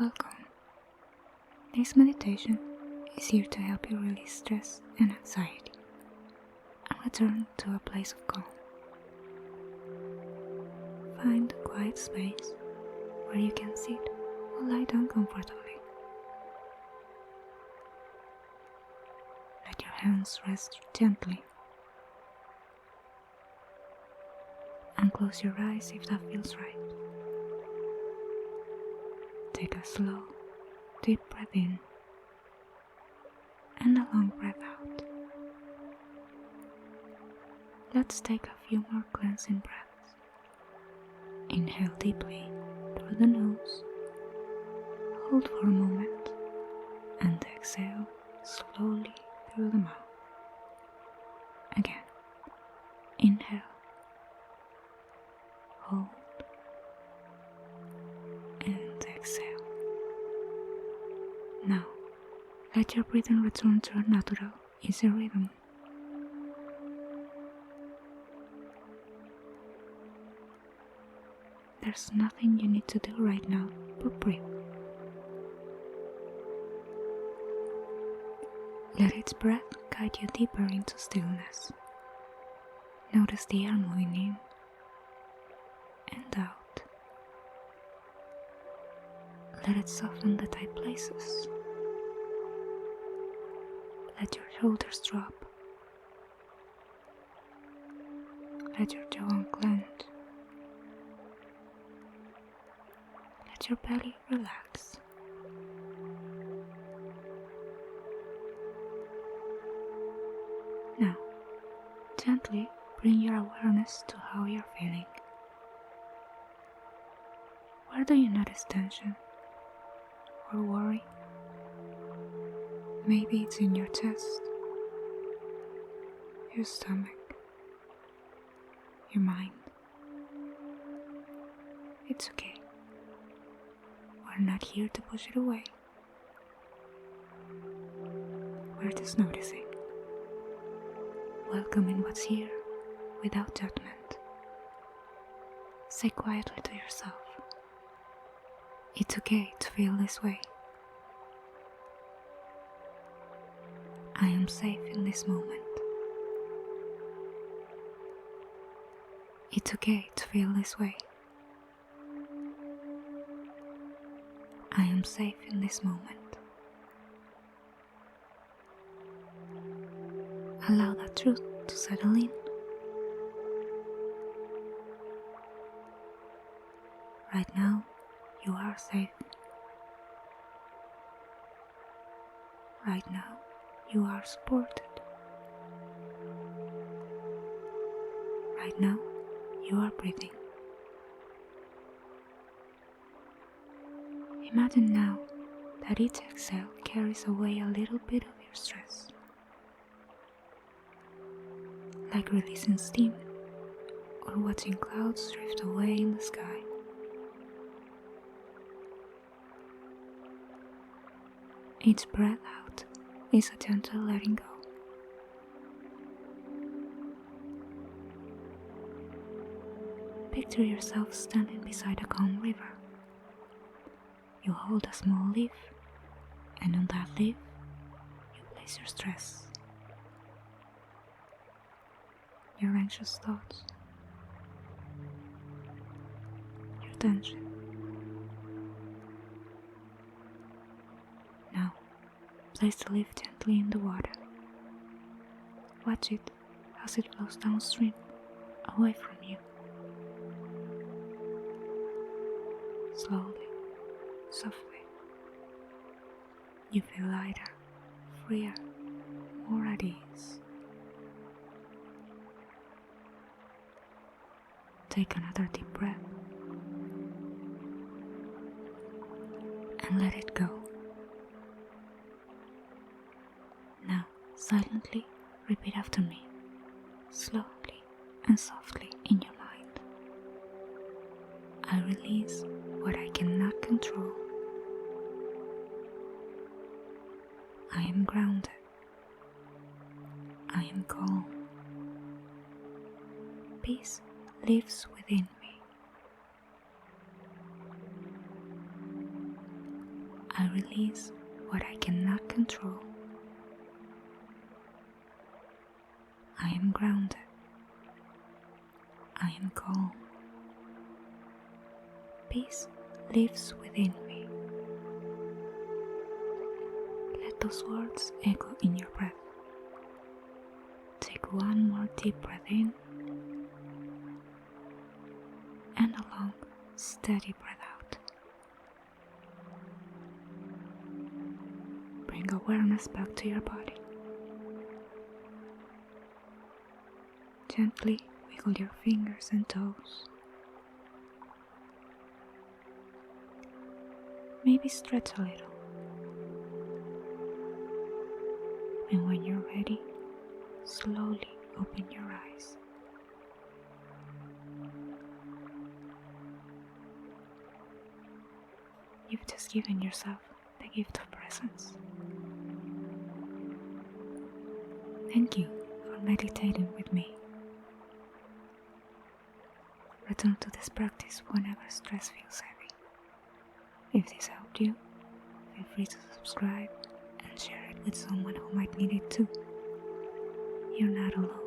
Welcome. This meditation is here to help you release stress and anxiety and return to a place of calm. Find a quiet space where you can sit or lie down comfortably. Let your hands rest gently and close your eyes if that feels right. Take a slow, deep breath in and a long breath out. Let's take a few more cleansing breaths. Inhale deeply through the nose, hold for a moment, and exhale slowly through the mouth. Again, inhale, hold, and exhale. Now, let your breathing return to a natural, easy rhythm. There's nothing you need to do right now but breathe. Let its breath guide you deeper into stillness. Notice the air moving in and out. Let it soften the tight places. Let your shoulders drop. Let your jaw unclench. Let your belly relax. Now, gently bring your awareness to how you're feeling. Where do you notice tension or worry? Maybe it's in your chest, your stomach, your mind. It's okay. We're not here to push it away. We're just noticing, welcoming what's here without judgment. Say quietly to yourself, it's okay to feel this way. I am safe in this moment. It's okay to feel this way. I am safe in this moment. Allow that truth to settle in. Right now, you are safe. Right now, you are supported. Right now, you are breathing. Imagine now that each exhale carries away a little bit of your stress, like releasing steam or watching clouds drift away in the sky. Each breath out is a gentle letting go. Picture yourself standing beside a calm river. You hold a small leaf, and on that leaf, you place your stress, your anxious thoughts, your tension. Now, place the leaf gently in the water. Watch it as it flows downstream, away from you. Slowly, softly, you feel lighter, freer, more at ease. Take another deep breath and let it go. Now, silently repeat after me, slowly and softly in your mind. I release what I cannot control. I am grounded. I am calm. Peace lives within me. I release what I cannot control. I am grounded. I am calm. Peace lives within me. Let those words echo in your breath. Take one more deep breath in and a long, steady breath out. Bring awareness back to your body. Gently wiggle your fingers and toes. Maybe stretch a little. And when you're ready, slowly open your eyes. You've just given yourself the gift of presence. Thank you for meditating with me. Return to this practice whenever stress feels heavy. If this helped you, feel free to subscribe and share it with someone who might need it too. You're not alone.